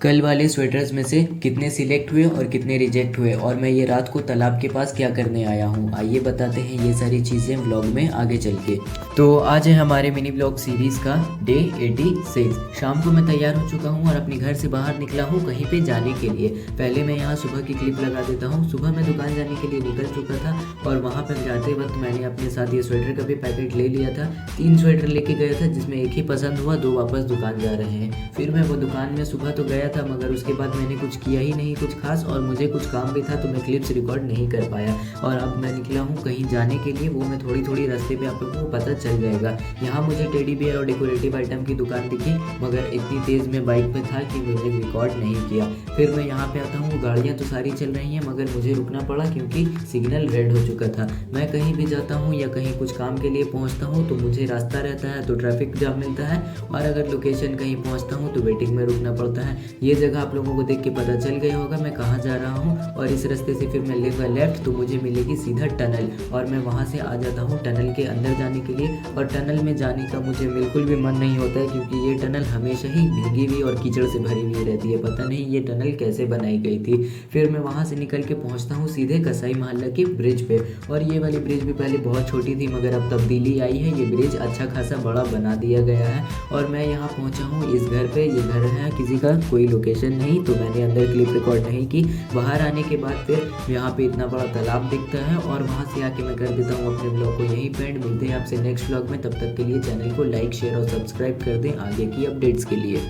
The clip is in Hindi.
कल वाले स्वेटर्स में से कितने सिलेक्ट हुए और कितने रिजेक्ट हुए, और मैं ये रात को तालाब के पास क्या करने आया हूँ, आइए बताते हैं ये सारी चीज़ें व्लॉग में आगे चल के। तो आज है हमारे मिनी व्लॉग सीरीज़ का डे 86। शाम को मैं तैयार हो चुका हूँ और अपने घर से बाहर निकला हूँ कहीं पे जाने के लिए। पहले मैं यहाँ सुबह की क्लिप लगा देता हूँ। सुबह मैं दुकान जाने के लिए निकल चुका था और वहाँ पर जाते वक्त मैंने अपने साथ ये स्वेटर का भी पैकेट ले लिया था। 3 स्वेटर लेके गया था जिसमें एक ही पसंद हुआ, 2 वापस दुकान जा रहे हैं। फिर मैं वो दुकान में सुबह तो गया था मगर उसके बाद मैंने कुछ किया ही नहीं कुछ खास, और मुझे कुछ काम भी था तो मैं क्लिप्स रिकॉर्ड नहीं कर पाया। और अब मैं निकला हूँ कहीं जाने के लिए, वो मैं थोड़ी थोड़ी रास्ते पे आप लोगों को पता चल जाएगा। यहाँ मुझे टेडी बियर और डेकोरेटिव आइटम की दुकान दिखी मगर इतनी तेज़ में बाइक पे था कि मुझे रिकॉर्ड नहीं किया। फिर मैं यहाँ पे आता हूँ, गाड़ियाँ तो सारी चल रही हैं मगर मुझे रुकना पड़ा क्योंकि सिग्नल रेड हो चुका था। मैं कहीं भी जाता हूँ या कहीं कुछ काम के लिए पहुँचता हूँ तो मुझे रास्ता रहता है तो ट्रैफिक जाम मिलता है, और अगर लोकेशन कहीं पहुँचता हूँ तो वेटिंग में रुकना पड़ता है। ये जगह आप लोगों को देख के पता चल गया होगा मैं कहाँ जा रहा हूँ। और इस रास्ते से फिर मैं लेगा लेफ्ट तो मुझे मिलेगी सीधा टनल, और मैं वहाँ से आ जाता हूँ टनल के अंदर जाने के लिए। और टनल में जाने का मुझे बिल्कुल भी मन नहीं होता है क्योंकि ये टनल हमेशा ही भीगी हुई और कीचड़ से भरी हुई रहती है। पता नहीं ये टनल कैसे बनाई गई थी। फिर मैं वहाँ से निकल के पहुँचता हूँ सीधे कसाई मोहल्ला के ब्रिज पे, और ये वाली ब्रिज भी पहले बहुत छोटी थी मगर अब तब्दीली आई है। ये ब्रिज अच्छा खासा बड़ा बना दिया गया है और मैं यहाँ पहुँचा हूँ इस घर पे। ये घर है किसी का, कोई लोकेशन नहीं, तो मैंने अंदर क्लिप रिकॉर्ड नहीं की। बाहर आने के बाद फिर यहाँ पे इतना बड़ा तालाब दिखता है और वहाँ से आके मैं कर देता हूँ अपने ब्लॉग को यहीं पे एंड। मिलते हैं आपसे नेक्स्ट ब्लॉग में, तब तक के लिए चैनल को लाइक शेयर और सब्सक्राइब कर दें आगे की अपडेट्स के लिए।